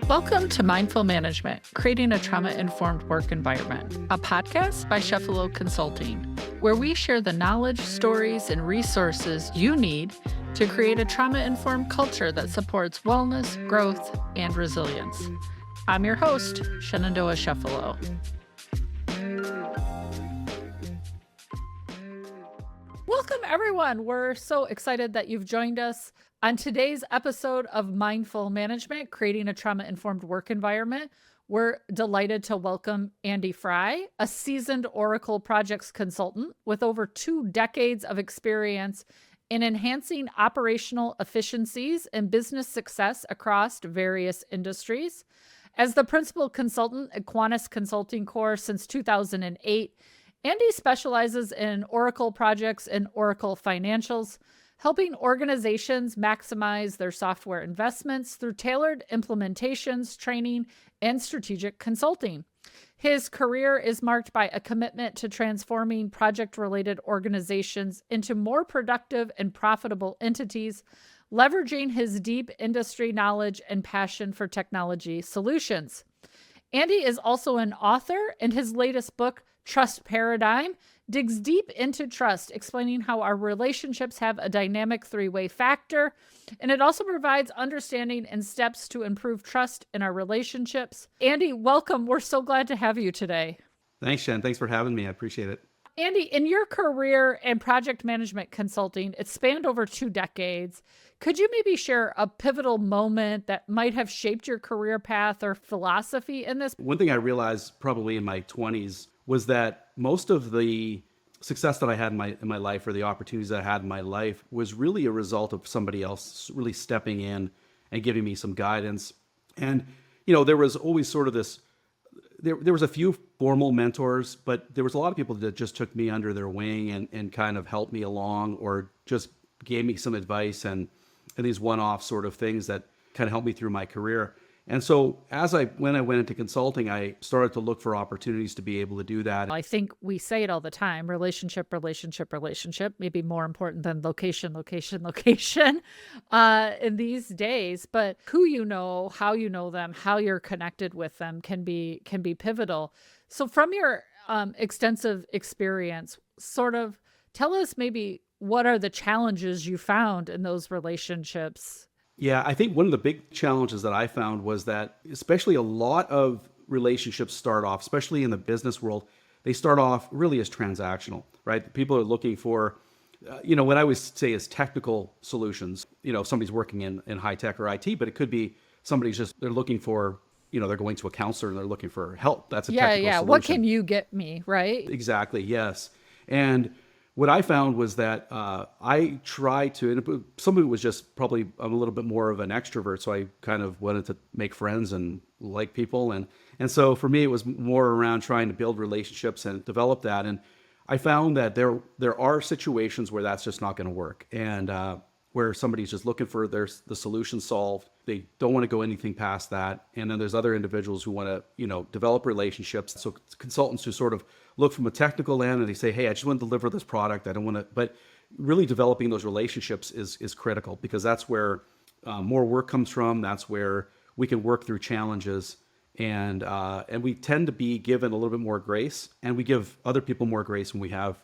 Welcome to Mindful Management, Creating a Trauma-Informed Work Environment, a podcast by Chefalo Consulting, where we share the knowledge, stories, and resources you need to create a trauma-informed culture that supports wellness, growth, and resilience. I'm your host, Shenandoah Chefalo. Welcome, everyone. We're so excited that you've joined us on today's episode of Mindful Management, Creating a Trauma-Informed Work Environment. We're delighted to welcome Andy Fry, a seasoned Oracle projects consultant with over 2 decades of experience in enhancing operational efficiencies and business success across various industries. As the principal consultant at Quantis Consulting Corps since 2008, Andy specializes in Oracle projects and Oracle financials, helping organizations maximize their software investments through tailored implementations, training, and strategic consulting. His career is marked by a commitment to transforming project-related organizations into more productive and profitable entities, leveraging his deep industry knowledge and passion for technology solutions. Andy is also an author, and his latest book, Trust Paradigm, digs deep into trust, explaining how our relationships have a dynamic 3-way factor, and it also provides understanding and steps to improve trust in our relationships. Andy, welcome. We're so glad to have you today. Thanks, Shen. Thanks for having me. I appreciate it. Andy, in your career in project management consulting, it spanned over 2 decades. Could you maybe share a pivotal moment that might have shaped your career path or philosophy in this? One thing I realized probably in my 20s was that most of the success that I had in my life, or the opportunities that I had in my life, was really a result of somebody else really stepping in and giving me some guidance. And, there was always sort of this, there was a few formal mentors, but there was a lot of people that just took me under their wing and kind of helped me along, or just gave me some advice and these one-off sort of things that kind of helped me through my career. And so when I went into consulting, I started to look for opportunities to be able to do that. I think we say it all the time, relationship, maybe more important than location in these days. But who you know, how you know them, how you're connected with them can be pivotal. So from your extensive experience, sort of tell us maybe what are the challenges you found in those relationships? Yeah, I think one of the big challenges that I found was that, especially a lot of relationships start off, especially in the business world, they start off really as transactional, right? People are looking for, what I always say is technical solutions. If somebody's working in high tech or IT, but it could be they're looking for, they're going to a counselor and they're looking for help. That's a technical solution. What can you get me, right? Exactly, yes. And what I found was that I tried to, and some of it was just probably I'm a little bit more of an extrovert, so I kind of wanted to make friends and like people. And so for me, it was more around trying to build relationships and develop that. And I found that there are situations where that's just not going to work, and where somebody's just looking for the solution solved. They don't want to go anything past that. And then there's other individuals who want to, develop relationships. So consultants who sort of look from a technical end and they say, hey, I just want to deliver this product. I don't want to, but really developing those relationships is critical, because that's where more work comes from. That's where we can work through challenges. And we tend to be given a little bit more grace, and we give other people more grace when we have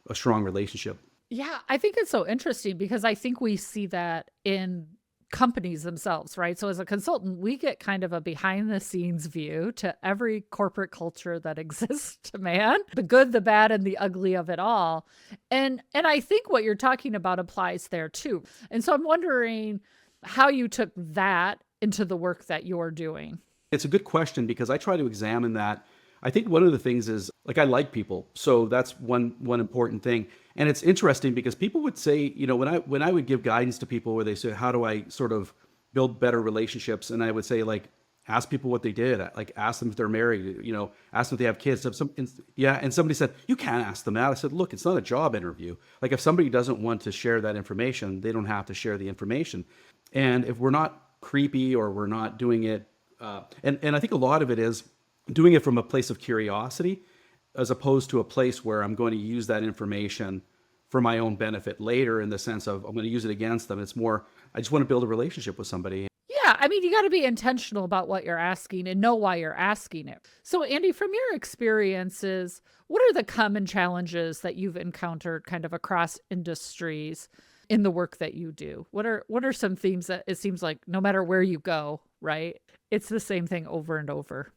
a strong relationship. Yeah, I think it's so interesting because I think we see that in companies themselves, right? So as a consultant, we get kind of a behind the scenes view to every corporate culture that exists, man, the good, the bad, and the ugly of it all. And I think what you're talking about applies there too. And so I'm wondering how you took that into the work that you're doing. It's a good question, because I try to examine that. I think one of the things is, I like people. So that's one important thing. And it's interesting because people would say, when I would give guidance to people where they say, how do I sort of build better relationships? And I would say, ask people what they did. Ask them if they're married, ask them if they have kids. And somebody said, you can't ask them that. I said, look, it's not a job interview. If somebody doesn't want to share that information, they don't have to share the information. And if we're not creepy, or we're not doing it, and I think a lot of it is doing it from a place of curiosity, as opposed to a place where I'm going to use that information for my own benefit later, in the sense of I'm going to use it against them. It's more, I just want to build a relationship with somebody. Yeah, I mean, you got to be intentional about what you're asking and know why you're asking it. So, Andy, from your experiences, what are the common challenges that you've encountered kind of across industries in the work that you do? What are some themes that it seems like no matter where you go, right? It's the same thing over and over.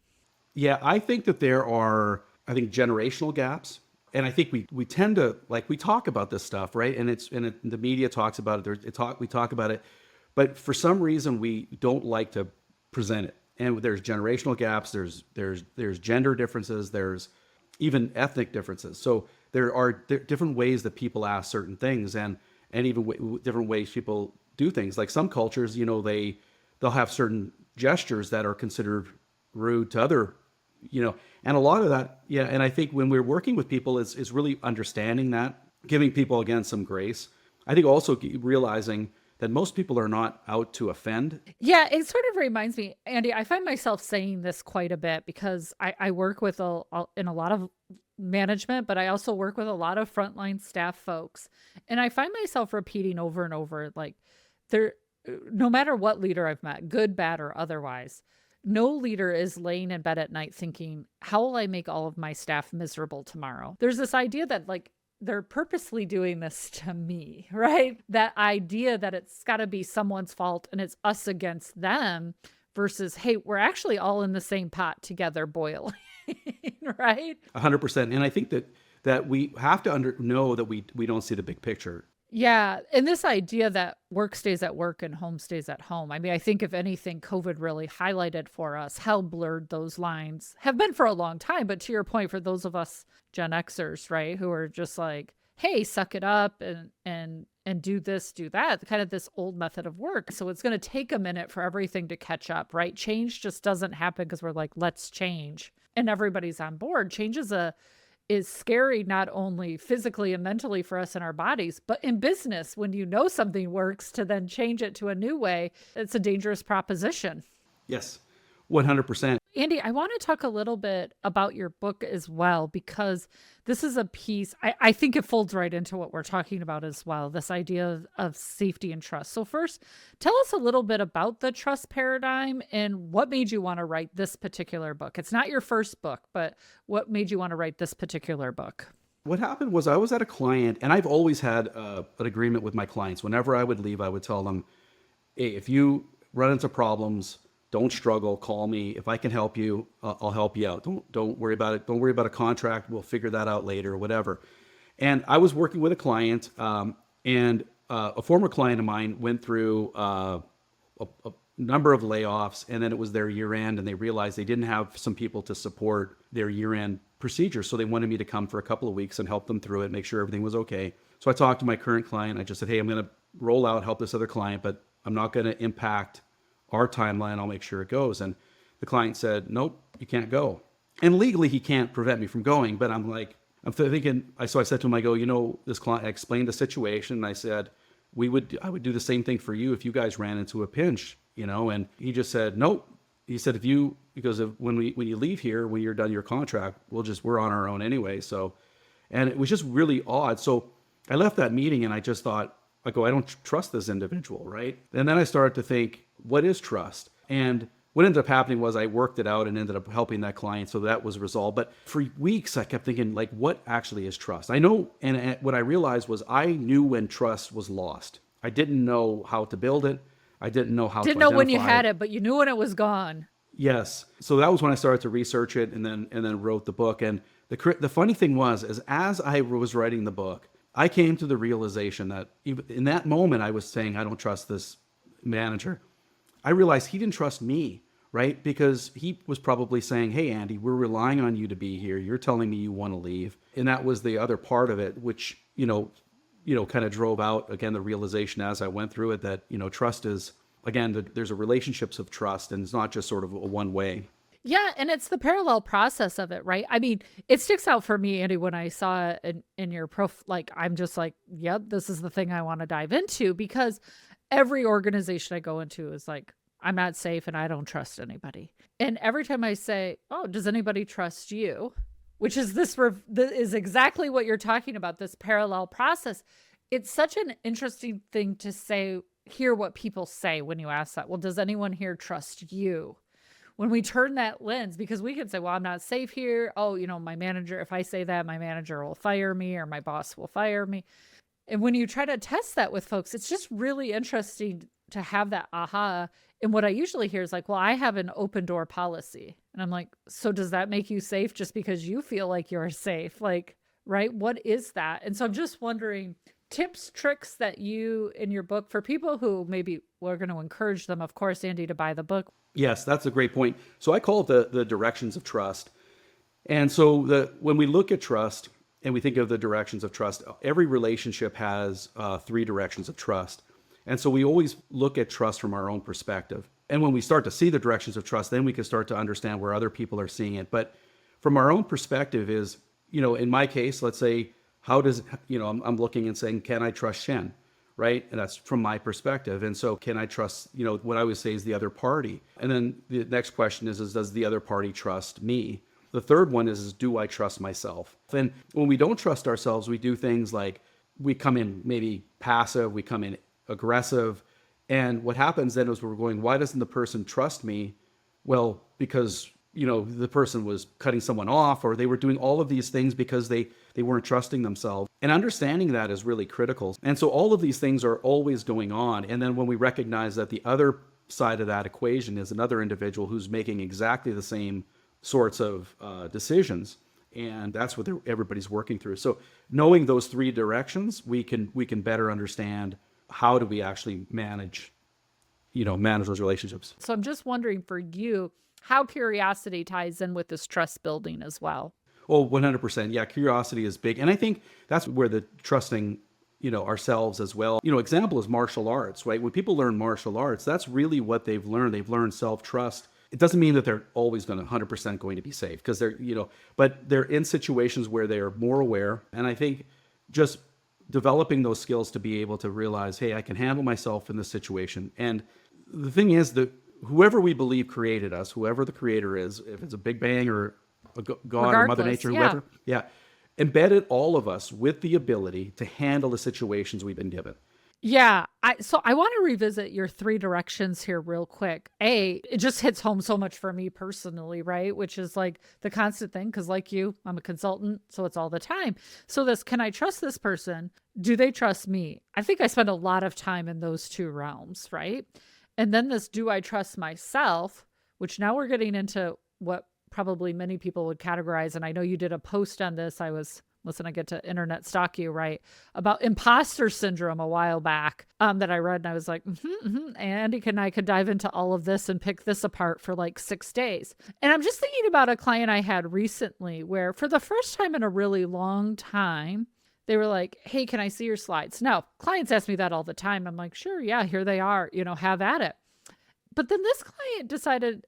Yeah, I think that there are, I think, generational gaps. And I think we tend to, like, we talk about this stuff, right? And the media talks about it. We talk about it, but for some reason we don't like to present it. And there's generational gaps. There's gender differences. There's even ethnic differences. So there are different ways that people ask certain things, and even different ways people do things. Like some cultures, they'll have certain gestures that are considered rude to other, and a lot of that, yeah. And I think when we're working with people, is really understanding that, giving people again some grace. I think also realizing that most people are not out to offend. Yeah, it sort of reminds me, Andy, I find myself saying this quite a bit because I work with in a lot of management, but I also work with a lot of frontline staff folks. And I find myself repeating over and over, like, there, no matter what leader I've met, good, bad, or otherwise, no leader is laying in bed at night thinking, how will I make all of my staff miserable tomorrow? There's this idea that, like, they're purposely doing this to me, right? That idea that it's got to be someone's fault and it's us against them versus, hey, we're actually all in the same pot together boiling, right? 100%. And I think that we have to know that we don't see the big picture. Yeah. And this idea that work stays at work and home stays at home. I mean, I think if anything, COVID really highlighted for us how blurred those lines have been for a long time. But to your point, for those of us Gen Xers, right, who are just like, hey, suck it up and do this, do that, kind of this old method of work. So it's going to take a minute for everything to catch up, right? Change just doesn't happen because we're like, let's change. And everybody's on board. Change is scary, not only physically and mentally for us in our bodies, but in business, when you know something works to then change it to a new way, it's a dangerous proposition. Yes, 100%. Andy, I want to talk a little bit about your book as well, because this is a piece, I think it folds right into what we're talking about as well, this idea of safety and trust. So first, tell us a little bit about the trust paradigm and what made you want to write this particular book. It's not your first book, but what made you want to write this particular book? What happened was I was at a client, and I've always had an agreement with my clients. Whenever I would leave, I would tell them, hey, if you run into problems, don't struggle. Call me. If I can help you, I'll help you out. Don't worry about it. Don't worry about a contract. We'll figure that out later, whatever. And I was working with a client, and a former client of mine went through a number of layoffs, and then it was their year end, and they realized they didn't have some people to support their year end procedure. So they wanted me to come for a couple of weeks and help them through it, make sure everything was okay. So I talked to my current client. I just said, hey, I'm going to roll out, help this other client, but I'm not going to impact our timeline. I'll make sure it goes. And the client said, nope, you can't go. And legally he can't prevent me from going. But I'm thinking, so I said to him, I go, this client, I explained the situation. And I said, I would do the same thing for you if you guys ran into a pinch, and he just said, nope. He said, when you leave here, when you're done your contract, we're on our own anyway. So, and it was just really odd. So I left that meeting and I just thought, I don't trust this individual, right? And then I started to think, what is trust? And what ended up happening was I worked it out and ended up helping that client, so that was resolved. But for weeks, I kept thinking, like, what actually is trust? I know, and what I realized was I knew when trust was lost. I didn't know how to build it. I didn't know how to Didn't know when you identify had it. it, but you knew when it was gone. Yes. So that was when I started to research it, and then wrote the book. And the funny thing was, as I was writing the book, I came to the realization that even in that moment I was saying, I don't trust this manager. I realized he didn't trust me, right? Because he was probably saying, hey, Andy, we're relying on you to be here. You're telling me you want to leave. And that was the other part of it, which, kind of drove out, again, the realization as I went through it that, trust is, again, there's a relationships of trust, and it's not just sort of a one way. Yeah, and it's the parallel process of it, right? I mean, it sticks out for me, Andy, when I saw it in your like, I'm just like, yep, this is the thing I want to dive into, because every organization I go into is like, I'm not safe and I don't trust anybody. And every time I say, oh, does anybody trust you? which is is exactly what you're talking about, this parallel process. It's such an interesting thing to say, hear what people say when you ask that. Well, does anyone here trust you? When we turn that lens, because we can say, well, I'm not safe here. Oh, my manager, if I say that, my manager will fire me or my boss will fire me. And when you try to test that with folks, it's just really interesting to have that aha. And what I usually hear is like, well, I have an open door policy. And I'm like, so does that make you safe just because you feel like you're safe? Like, right? What is that? And so I'm just wondering, tips, tricks that you in your book for people who maybe we're going to encourage them, of course, Andy, to buy the book. Yes, that's a great point. So I call it the directions of trust. And so when we look at trust and we think of the directions of trust, every relationship has three directions of trust. And so we always look at trust from our own perspective. And when we start to see the directions of trust, then we can start to understand where other people are seeing it. But from our own perspective is, in my case, let's say, how does, I'm looking and saying, can I trust Shen? Right? And that's from my perspective. And so can I trust, what I would say is the other party? And then the next question is does the other party trust me? The third one is do I trust myself? And when we don't trust ourselves, we do things like we come in maybe passive, we come in aggressive. And what happens then is we're going, why doesn't the person trust me? Well, because, the person was cutting someone off, or they were doing all of these things because they weren't trusting themselves. And understanding that is really critical. And so all of these things are always going on. And then when we recognize that the other side of that equation is another individual who's making exactly the same sorts of decisions, and that's what everybody's working through. So knowing those three directions, we can better understand how do we actually manage those relationships. So I'm just wondering for you, how curiosity ties in with this trust building as well. Oh, 100%. Yeah, curiosity is big. And I think that's where the trusting, ourselves as well. Example is martial arts, right? When people learn martial arts, that's really what they've learned. They've learned self-trust. It doesn't mean that they're always going to 100% going to be safe, because but they're in situations where they are more aware. And I think just developing those skills to be able to realize, hey, I can handle myself in this situation. And the thing is that whoever we believe created us, whoever the creator is, if it's a Big Bang or a God or Mother Nature, whoever, embedded all of us with the ability to handle the situations we've been given. Yeah. So I want to revisit your three directions here real quick. It just hits home so much for me personally, right? Which is like the constant thing. Cause like you, I'm a consultant, so it's all the time. So can I trust this person? Do they trust me? I think I spend a lot of time in those two realms, right? And then do I trust myself? Which now we're getting into what probably many people would categorize. And I know you did a post on this. I get to internet stalk you, right? About imposter syndrome a while back that I read. And I was like, Andy and I could dive into all of this and pick this apart for like 6 days. And I'm just thinking about a client I had recently where for the first time in a really long time, they were like, hey, can I see your slides? Now, clients ask me that all the time. I'm like, sure, yeah, here they are, have at it. But then this client decided,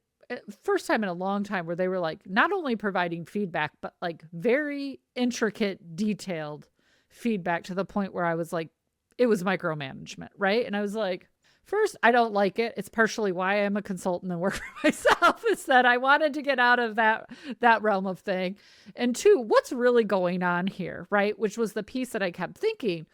first time in a long time, where they were like not only providing feedback, but like very intricate, detailed feedback to the point where I was like, it was micromanagement, right? And I was like, first, I don't like it. It's partially why I'm a consultant and work for myself, is that I wanted to get out of that realm of thing. And two, what's really going on here, right? Which was the piece that I kept thinking.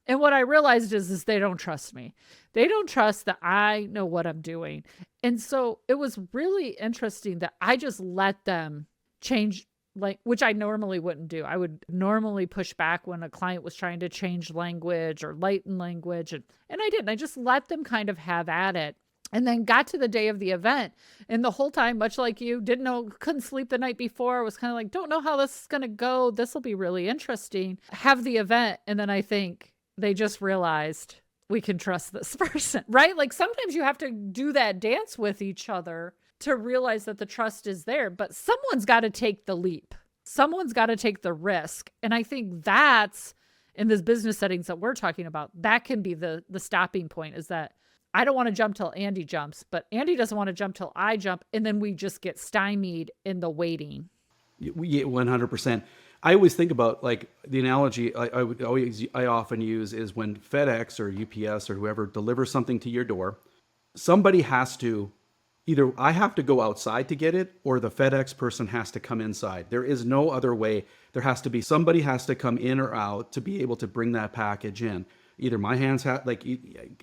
And what I realized is they don't trust me. They don't trust that I know what I'm doing. And so it was really interesting that I just let them change, like, which I normally wouldn't do. I would normally push back when a client was trying to change language or lighten language. And I didn't. I just let them kind of have at it. And then got to the day of the event. And the whole time, much like you, didn't know, couldn't sleep the night before. Was kind of like, don't know how this is going to go. This will be really interesting. Have the event. And then I think they just realized we can trust this person, right? Like sometimes you have to do that dance with each other to realize that the trust is there, but someone's got to take the leap. Someone's got to take the risk. And I think that's in this business settings that we're talking about, that can be the stopping point, is that I don't want to jump till Andy jumps, but Andy doesn't want to jump till I jump. And then we just get stymied in the waiting. 100%. I always think about, like, the analogy I often use is when FedEx or UPS or whoever delivers something to your door, somebody has to either I have to go outside to get it or the FedEx person has to come inside. There is no other way. There has to be somebody has to come in or out to be able to bring that package in. Either my hands have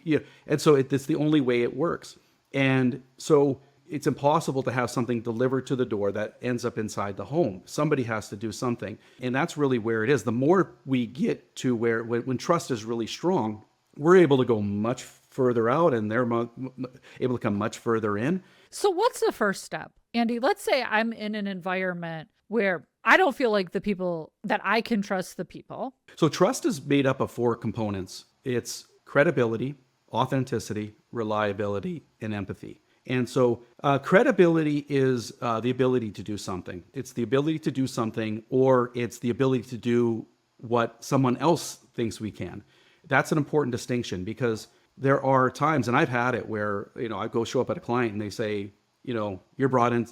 yeah, and so it's the only way it works. And so it's impossible to have something delivered to the door that ends up inside the home. Somebody has to do something. And that's really where it is. The more we get to where, when trust is really strong, we're able to go much further out and they're able to come much further in. So what's the first step? Andy, let's say I'm in an environment where I don't feel like the people that I can trust the people. So trust is made up of four components. It's credibility, authenticity, reliability, and empathy. And so credibility is the ability to do something. It's the ability to do something, or it's the ability to do what someone else thinks we can. That's an important distinction because there are times, and I've had it where, I go show up at a client and they say, you're brought in,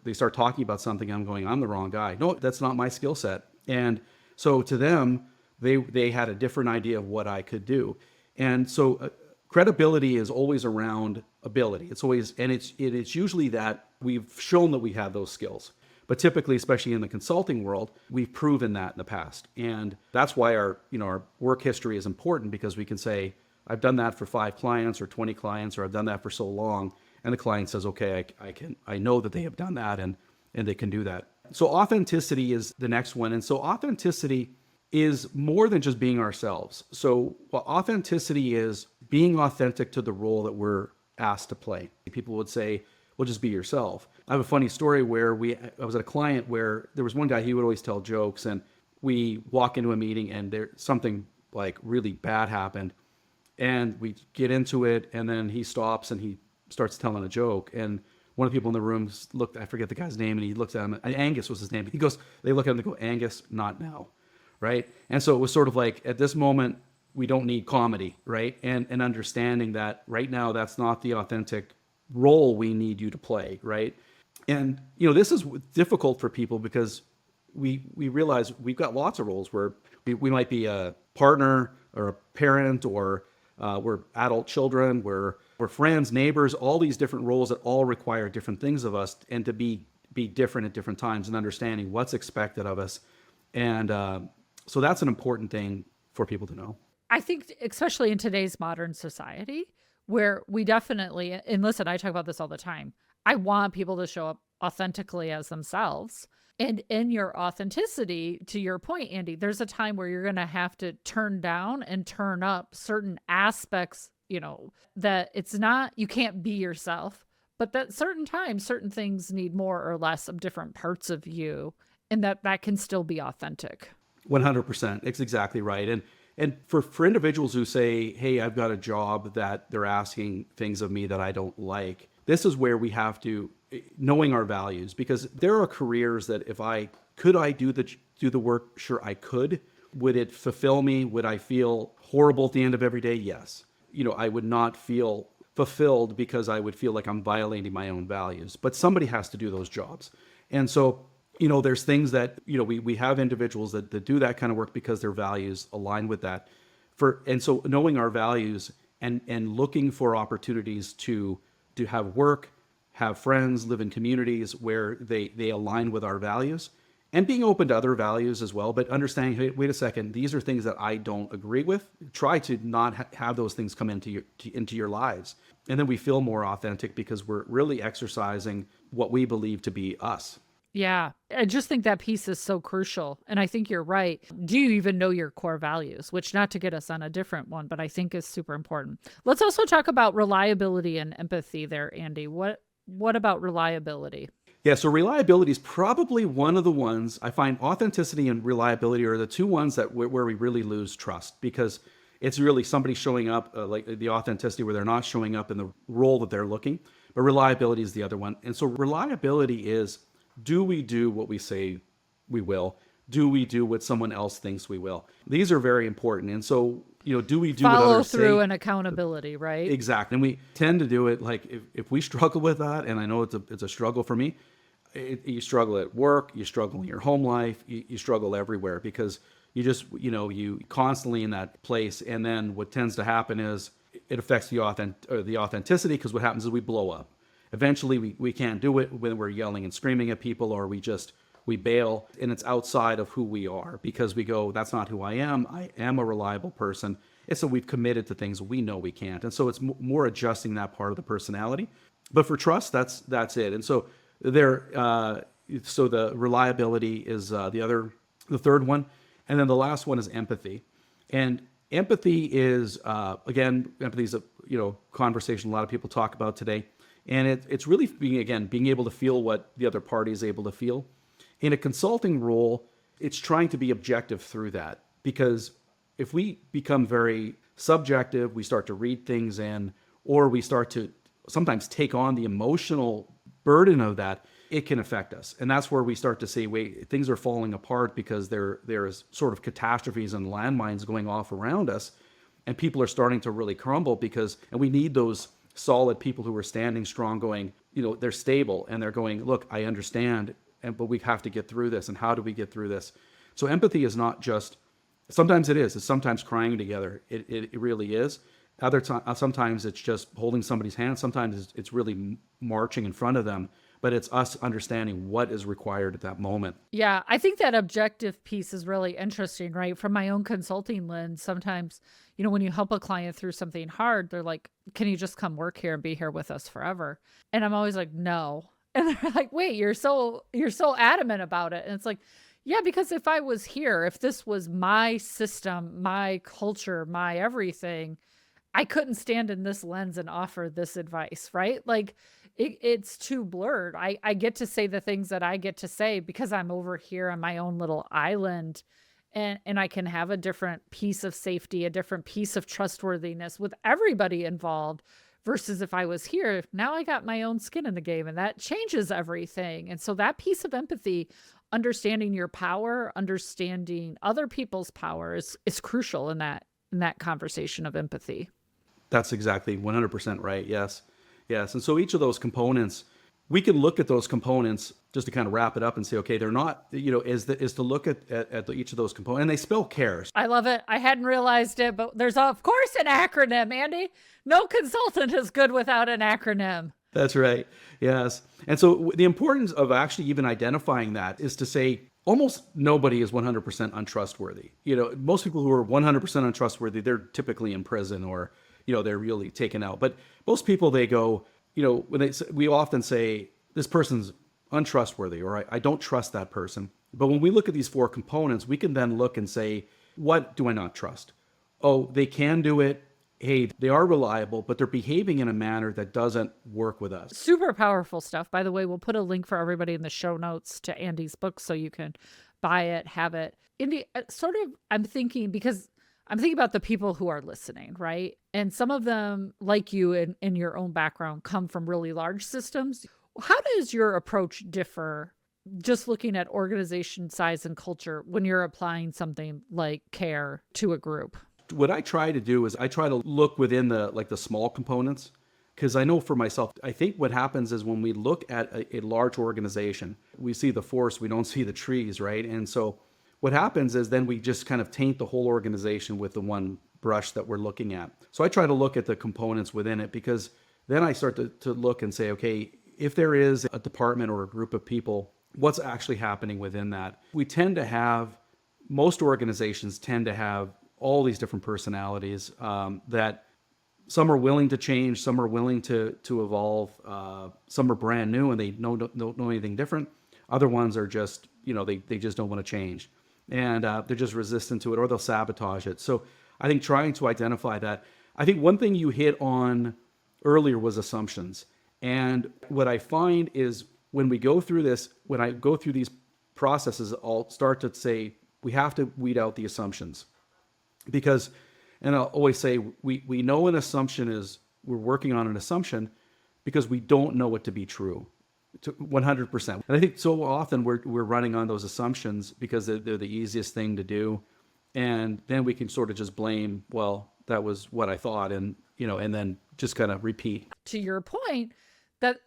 they start talking about something. I'm going, I'm the wrong guy. No, that's not my skill set. And so to them, they had a different idea of what I could do. And so credibility is always around ability. It's always, and it's usually that we've shown that we have those skills. But typically, especially in the consulting world, we've proven that in the past. And that's why our work history is important, because we can say, I've done that for 5 clients or 20 clients, or I've done that for so long. And the client says, okay, I know that they have done that and they can do that. So authenticity is the next one. And so authenticity is more than just being ourselves. So authenticity is being authentic to the role that we're asked to play. People would say, well, just be yourself. I have a funny story where I was at a client where there was one guy, he would always tell jokes, and we walk into a meeting and something like really bad happened, and we get into it, and then he stops and he starts telling a joke, and one of the people in the room looked, I forget the guy's name, and he looks at him, Angus was his name. He goes, they look at him and go, Angus, not now. Right? And so it was sort of like, at this moment, we don't need comedy, right? And understanding that right now, that's not the authentic role we need you to play, right? And, this is difficult for people because we realize we've got lots of roles where we might be a partner or a parent, or we're adult children, we're friends, neighbors, all these different roles that all require different things of us, and to be different at different times, and understanding what's expected of us. And so that's an important thing for people to know. I think, especially in today's modern society, where we definitely, and listen, I talk about this all the time. I want people to show up authentically as themselves. And in your authenticity, to your point, Andy, there's a time where you're going to have to turn down and turn up certain aspects, that it's not, you can't be yourself, but that certain times, certain things need more or less of different parts of you, and that can still be authentic. 100%. It's exactly right. And for individuals who say, hey, I've got a job that they're asking things of me that I don't like, this is where we have to, knowing our values, because there are careers that could I do the work? Sure, I could. Would it fulfill me? Would I feel horrible at the end of every day? Yes. I would not feel fulfilled because I would feel like I'm violating my own values, but somebody has to do those jobs. And so there's things that, we have individuals that do that kind of work because their values align with that. And so knowing our values and looking for opportunities to have work, have friends, live in communities where they align with our values, and being open to other values as well, but understanding, hey, wait a second, these are things that I don't agree with. Try to not have those things come into your lives. And then we feel more authentic because we're really exercising what we believe to be us. Yeah, I just think that piece is so crucial. And I think you're right. Do you even know your core values? Which, not to get us on a different one, but I think is super important. Let's also talk about reliability and empathy there, Andy. What about reliability? Yeah, so reliability is probably one of the ones I find. Authenticity and reliability are the two ones that where we really lose trust, because it's really somebody showing up, like the authenticity where they're not showing up in the role that they're looking. But reliability is the other one. And so reliability is, do we do what we say we will? Do we do what someone else thinks we will? These are very important. And so, do we do what others say? Follow through and accountability, right? Exactly. And we tend to do it like if we struggle with that, and I know it's a struggle for me, you struggle at work, you struggle in your home life, you struggle everywhere, because you just, you constantly in that place. And then what tends to happen is it affects the authenticity, because what happens is we blow up. eventually we can't do it when we're yelling and screaming at people, or we bail, and it's outside of who we are because we go, that's not who I am. I am a reliable person. And so we've committed to things we know we can't. And so it's more adjusting that part of the personality. But for trust, that's it. And so so the reliability is the third one. And then the last one is empathy. And empathy is, again, empathy is a conversation a lot of people talk about today. And it's really being able to feel what the other party is able to feel. In a consulting role, it's trying to be objective through that, because if we become very subjective, we start to read things in, or we start to sometimes take on the emotional burden of that, it can affect us. And that's where we start to say, wait, things are falling apart because there is sort of catastrophes and landmines going off around us, and people are starting to really crumble and we need those solid people who are standing strong going, they're stable and they're going, look, I understand, but we have to get through this. And how do we get through this? So empathy is not just, sometimes it is, it's sometimes crying together. It really is. Sometimes it's just holding somebody's hand. Sometimes it's really marching in front of them, but it's us understanding what is required at that moment. Yeah, I think that objective piece is really interesting, right? From my own consulting lens, sometimes, when you help a client through something hard, they're like, can you just come work here and be here with us forever? And I'm always like, no. And they're like, wait, you're so adamant about it. And it's like, yeah, because if I was here, if this was my system, my culture, my everything, I couldn't stand in this lens and offer this advice, right? Like it's too blurred. I get to say the things that I get to say because I'm over here on my own little island, and I can have a different piece of safety, a different piece of trustworthiness with everybody involved. Versus if I was here, now I got my own skin in the game, and that changes everything. And so that piece of empathy, understanding your power, understanding other people's power is crucial in that conversation of empathy. That's exactly 100% right. Yes. Yes. And so each of those components, we can look at those components just to kind of wrap it up and say, okay, they're not, is to look at each of those components, and they spell care. I love it. I hadn't realized it, but there's of course an acronym, Andy. No consultant is good without an acronym. That's right. Yes. And so the importance of actually even identifying that is to say, almost nobody is 100% untrustworthy. Most people who are 100% untrustworthy, they're typically in prison, or, they're really taken out. But most people, they go, we often say this person's untrustworthy, or I don't trust that person. But when we look at these four components, we can then look and say, what do I not trust? Oh, they can do it. Hey, they are reliable, but they're behaving in a manner that doesn't work with us. Super powerful stuff. By the way, we'll put a link for everybody in the show notes to Andy's book so you can buy it, have it. Andy, I'm thinking about the people who are listening, right? And some of them, like you in your own background, come from really large systems. How does your approach differ, just looking at organization size and culture, when you're applying something like care to a group? What I try to do is I try to look within the small components, because I know for myself, I think what happens is when we look at a large organization, we see the forest, we don't see the trees, right? And so what happens is then we just kind of taint the whole organization with the one brush that we're looking at. So I try to look at the components within it, because then I start to look and say, okay, if there is a department or a group of people, what's actually happening within that? Most organizations tend to have all these different personalities that some are willing to change, some are willing to evolve, some are brand new and they don't know anything different. Other ones are just, they just don't want to change, and they're just resistant to it, or they'll sabotage it. So I think trying to identify that. I think one thing you hit on earlier was assumptions. And what I find is when I go through these processes, I'll start to say, we have to weed out the assumptions. And I'll always say, we know an assumption is, we're working on an assumption because we don't know it to be true, to 100%. And I think so often we're running on those assumptions because they're the easiest thing to do. And then we can sort of just blame, well, that was what I thought. And, and then just kind of repeat. To your point, that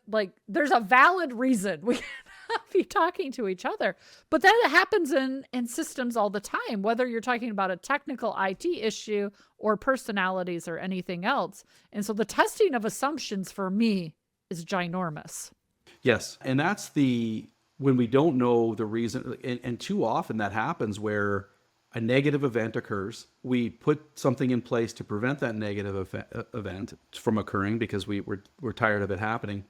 there's a valid reason we cannot be talking to each other, but that happens in systems all the time, whether you're talking about a technical IT issue or personalities or anything else. And so the testing of assumptions for me is ginormous. Yes. And that's when we don't know the reason, and too often that happens where a negative event occurs. We put something in place to prevent that negative event from occurring because we're tired of it happening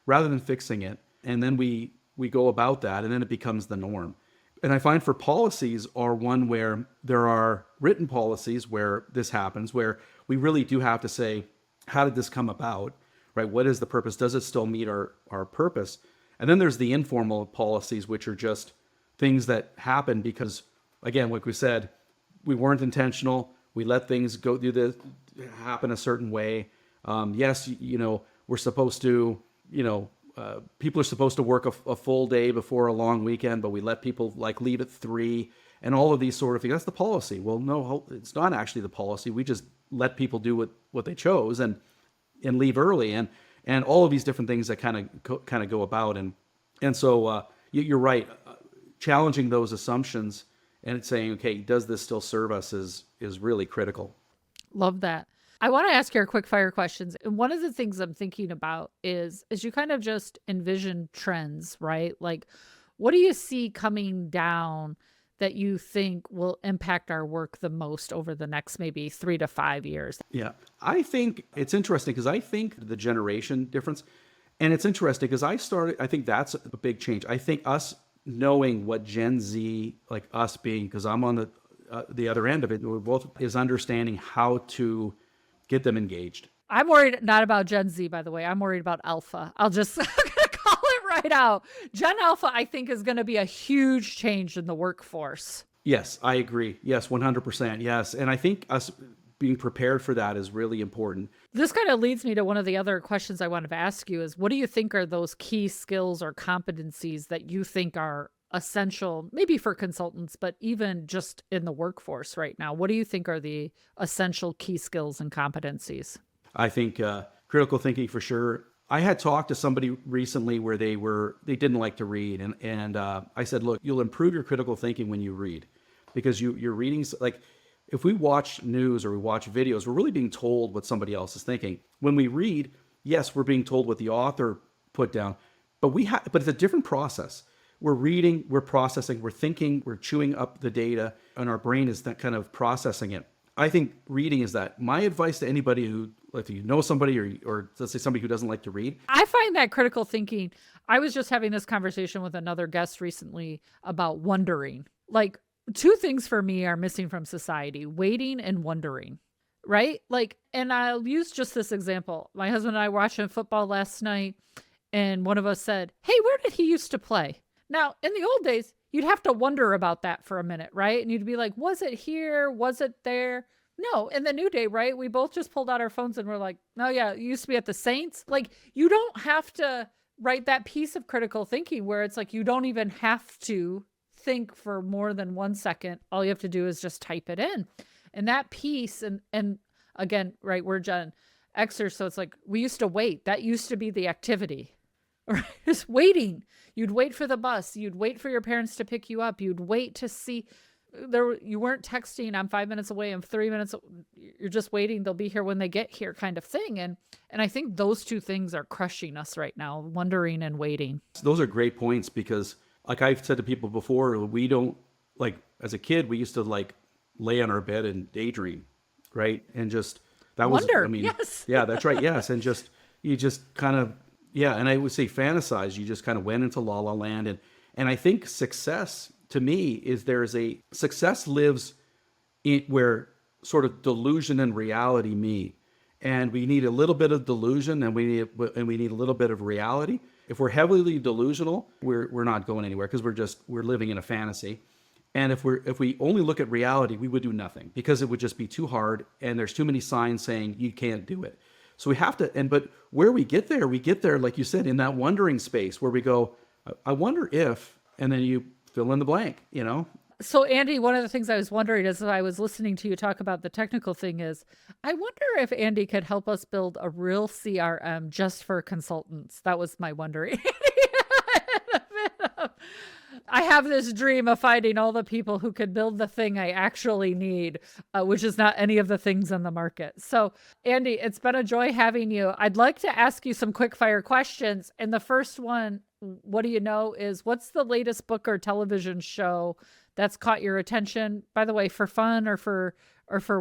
rather than fixing it. And then we go about that and then it becomes the norm. And I find for policies are one where there are written policies where this happens, where we really do have to say, how did this come about? Right? What is the purpose? Does it still meet our purpose? And then there's the informal policies, which are just things that happen because, again, like we said, we weren't intentional. We let things go do this happen a certain way. Yes, we're supposed to, people are supposed to work a full day before a long weekend, but we let people like leave at 3 and all of these sort of things. That's the policy. Well, no, it's not actually the policy. We just let people do what they chose and leave early and all of these different things that kind of go about. And so you're right. Challenging those assumptions and saying, okay, does this still serve us is really critical. Love that. I want to ask you quick fire questions. And one of the things I'm thinking about is you kind of just envision trends, right? Like, what do you see coming down that you think will impact our work the most over the next maybe 3 to 5 years? Yeah, I think it's interesting because I think the generation difference, and it's interesting because I think that's a big change. I think us knowing what Gen Z, like us being, because I'm on the other end of it, we're both is understanding how to get them engaged. I'm worried not about Gen Z, by the way. I'm worried about Alpha. I'm going to call it right out. Gen Alpha, I think, is going to be a huge change in the workforce. Yes, I agree. Yes, 100%. Yes. And I think us being prepared for that is really important. This kind of leads me to one of the other questions I wanted to ask you is, what do you think are those key skills or competencies that you think are essential, maybe for consultants, but even just in the workforce right now? What do you think are the essential key skills and competencies? I think critical thinking for sure. I had talked to somebody recently where they didn't like to read, and I said, look, you'll improve your critical thinking when you read, because you're reading. Like if we watch news or we watch videos, we're really being told what somebody else is thinking. When we read, yes, we're being told what the author put down, but it's a different process. We're reading, we're processing, we're thinking, we're chewing up the data, and our brain is that kind of processing it. I think reading is that. My advice to anybody who, if you know somebody or let's say somebody who doesn't like to read. I find that critical thinking, I was just having this conversation with another guest recently about wondering. Like, two things for me are missing from society: waiting and wondering, right? Like, and I'll use just this example. My husband and I were watching football last night, and one of us said, hey, where did he used to play? Now, in the old days, you'd have to wonder about that for a minute, right? And you'd be like, was it here? Was it there? No, in the new day, right? We both just pulled out our phones and we're like, oh yeah, it used to be at the Saints. Like, you don't have to write that piece of critical thinking where it's like, you don't even have to think for more than 1 second. All you have to do is just type it in. And that piece, and again, right, we're Gen Xers, so it's like, we used to wait. That used to be the activity. Or just waiting. You'd wait for the bus. You'd wait for your parents to pick you up. You'd wait to see. You weren't texting, I'm 5 minutes away, I'm 3 minutes. You're just waiting. They'll be here when they get here, kind of thing. And I think those two things are crushing us right now, wondering and waiting. Those are great points because, like I've said to people before, we don't, like, as a kid, we used to like lay on our bed and daydream, right? And just, that was, Wonder, I mean, yes. Yeah, that's right. Yes. And you just kind of, yeah, and I would say fantasize. You just kind of went into la la land, and I think success to me is success lives where sort of delusion and reality meet, and we need a little bit of delusion, and we need a little bit of reality. If we're heavily delusional, we're not going anywhere because we're living in a fantasy. And if we only look at reality, we would do nothing because it would just be too hard, and there's too many signs saying you can't do it. So we have to, but where we get there, like you said, in that wondering space where we go, I wonder if, and then you fill in the blank, So Andy, one of the things I was wondering as I was listening to you talk about the technical thing is, I wonder if Andy could help us build a real CRM just for consultants. That was my wondering. I have this dream of finding all the people who could build the thing I actually need, which is not any of the things on the market. So, Andy, it's been a joy having you. I'd like to ask you some quick fire questions. And the first one, what do you know, is what's the latest book or television show that's caught your attention, by the way, for fun or for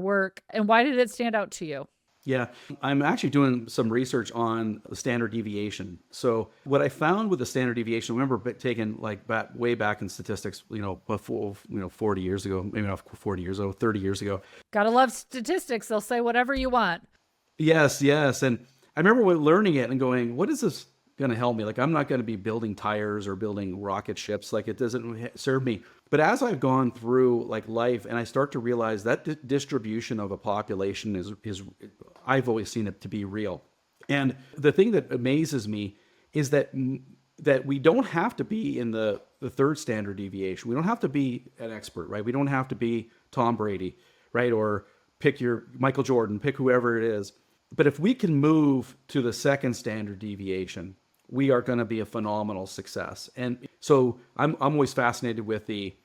work? And why did it stand out to you? Yeah, I'm actually doing some research on the standard deviation. So what I found with the standard deviation, I remember taking like way back in statistics, before, 40 years ago, maybe not 40 years ago, 30 years ago. Gotta love statistics. They'll say whatever you want. Yes, yes. And I remember learning it and going, what is this going to help me? Like, I'm not going to be building tires or building rocket ships. Like, it doesn't serve me. But as I've gone through like life and I start to realize that distribution of a population is, I've always seen it to be real. And the thing that amazes me is that we don't have to be in the third standard deviation. We don't have to be an expert, right? We don't have to be Tom Brady, right? Or pick your Michael Jordan, pick whoever it is. But if we can move to the second standard deviation, we are going to be a phenomenal success. And so I'm always fascinated with the,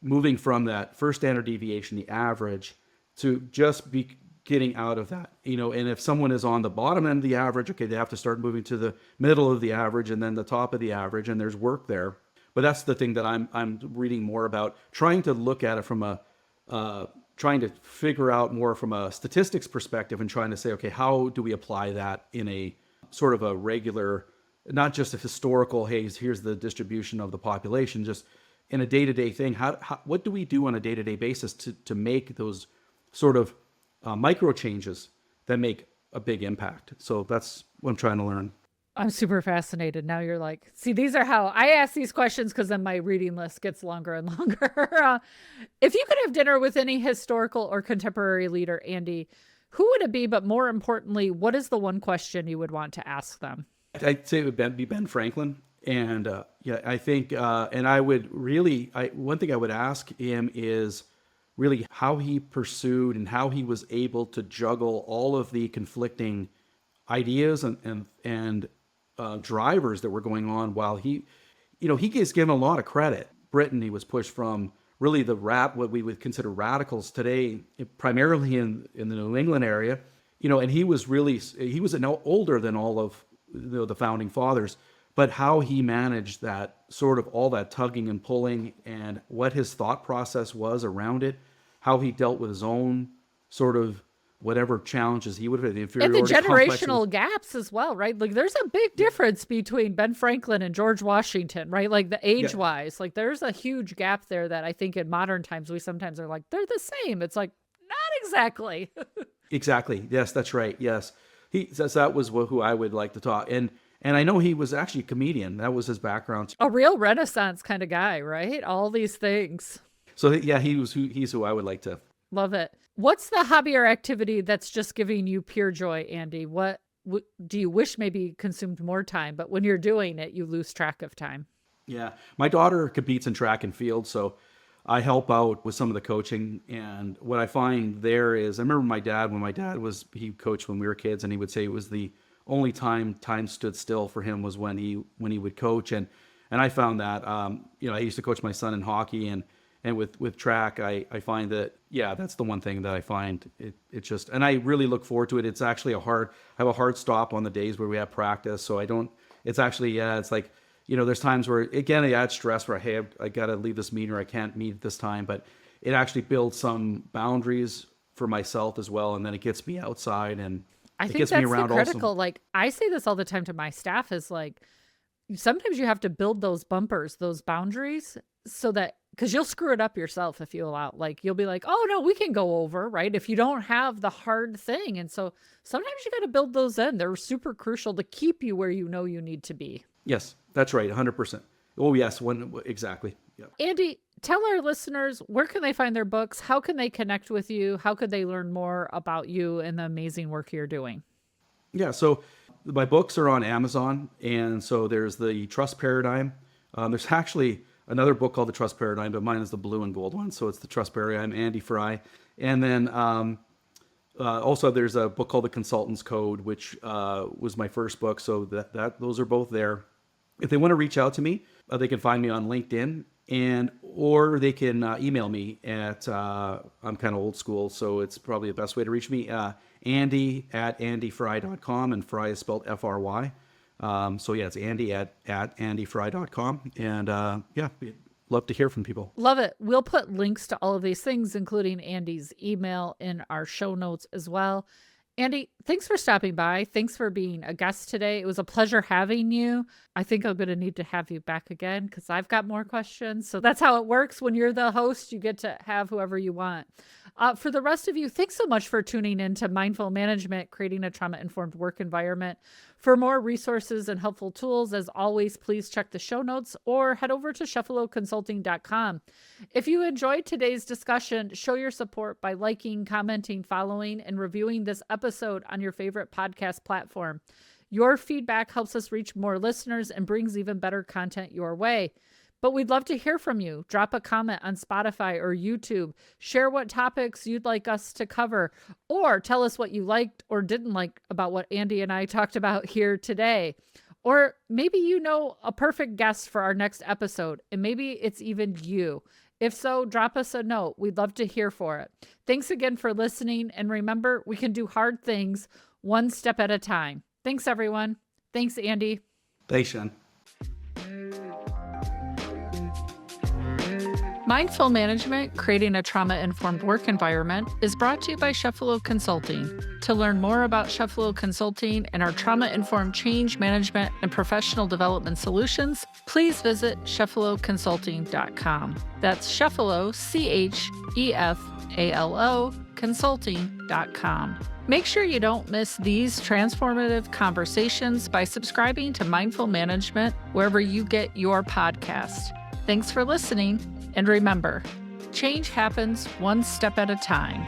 moving from that first standard deviation, the average, to just be getting out of that, and if someone is on the bottom end of the average, okay, they have to start moving to the middle of the average and then the top of the average, and there's work there. But that's the thing that I'm reading more about, trying to look at it from trying to figure out more from a statistics perspective and trying to say, okay, how do we apply that in a sort of a regular, not just a historical, hey, here's the distribution of the population, just in a day-to-day thing. What do we do on a day-to-day basis to make those sort of micro changes that make a big impact? So that's what I'm trying to learn. I'm super fascinated. Now you're like, see, these are how I ask these questions because then my reading list gets longer and longer. If you could have dinner with any historical or contemporary leader, Andy, who would it be? But more importantly, what is the one question you would want to ask them? I'd say it would be Ben Franklin. And yeah, I think, and I would really, one thing I would ask him is really how he pursued and how he was able to juggle all of the conflicting ideas and drivers that were going on while he gets given a lot of credit. Britain, he was pushed from really what we would consider radicals today, primarily in the New England area, and he was older than all of the founding fathers, but how he managed that sort of all that tugging and pulling and what his thought process was around it, how he dealt with his own sort of whatever challenges he would have, and the generational gaps as well, right? Like there's a big difference between Ben Franklin and George Washington, right? Like the age wise, like there's a huge gap there that I think in modern times we sometimes are like, they're the same. It's like, not exactly. Exactly. Yes, that's right. Yes. He says that was who I would like to talk. And I know he was actually a comedian. That was his background. A real Renaissance kind of guy, right? All these things. So yeah, he's who I would like to. Love it. What's the hobby or activity that's just giving you pure joy, Andy? What do you wish maybe consumed more time, but when you're doing it, you lose track of time? Yeah. My daughter competes in track and field, so I help out with some of the coaching. And what I find there is, I remember when my dad he coached when we were kids, and he would say it was the only time stood still for him was when he would coach. And I found that, I used to coach my son in hockey, and with track, I find that, yeah, that's the one thing that I find it just, and I really look forward to it. It's actually I have a hard stop on the days where we have practice. So it's actually, it's like, there's times where, again, I add stress where, hey, I got to leave this meeting or I can't meet this time, but it actually builds some boundaries for myself as well. And then it gets me outside and I it think gets that's me around the critical. also. Like I say this all the time to my staff is like, sometimes you have to build those bumpers, those boundaries so that, because you'll screw it up yourself if you allow, like, you'll be like, oh no, we can go over, right? If you don't have the hard thing. And so sometimes you got to build those in. They're super crucial to keep you where you know you need to be. Yes, that's right. 100%. Oh yes. Exactly. Yeah. Andy, tell our listeners, where can they find their books? How can they connect with you? How could they learn more about you and the amazing work you're doing? Yeah. So my books are on Amazon. And so there's the Trust Paradigm. There's actually another book called The Trust Paradigm, but mine is the blue and gold one. So it's The Trust Paradigm, Andy Fry. And then also there's a book called The Consultant's Code, which was my first book. So those are both there. If they want to reach out to me, they can find me on LinkedIn, or they can email me at, I'm kind of old school, so it's probably the best way to reach me, Andy at andyfry.com, and Fry is spelled Fry. So yeah, it's Andy at andyfry.com. And yeah, we'd love to hear from people. Love it. We'll put links to all of these things, including Andy's email, in our show notes as well. Andy, thanks for stopping by. Thanks for being a guest today. It was a pleasure having you. I think I'm going to need to have you back again because I've got more questions. So that's how it works. When you're the host, you get to have whoever you want. For the rest of you, thanks so much for tuning in to Mindful Management, Creating a Trauma-Informed Work Environment. For more resources and helpful tools, as always, please check the show notes or head over to chefaloconsulting.com. If you enjoyed today's discussion, show your support by liking, commenting, following, and reviewing this episode on your favorite podcast platform. Your feedback helps us reach more listeners and brings even better content your way. But we'd love to hear from you. Drop a comment on Spotify or YouTube. Share what topics you'd like us to cover, or tell us what you liked or didn't like about what Andy and I talked about here today. Or maybe you know a perfect guest for our next episode, and maybe it's even you. If so, drop us a note. We'd love to hear for it. Thanks again for listening. And remember, we can do hard things one step at a time. Thanks, everyone. Thanks, Andy. Thanks, Shen. Mindful Management, Creating a Trauma-Informed Work Environment is brought to you by Chefalo Consulting. To learn more about Chefalo Consulting and our trauma-informed change management and professional development solutions, please visit chefaloconsulting.com. That's Chefalo, Chefalo, consulting.com. Make sure you don't miss these transformative conversations by subscribing to Mindful Management wherever you get your podcast. Thanks for listening. And remember, change happens one step at a time.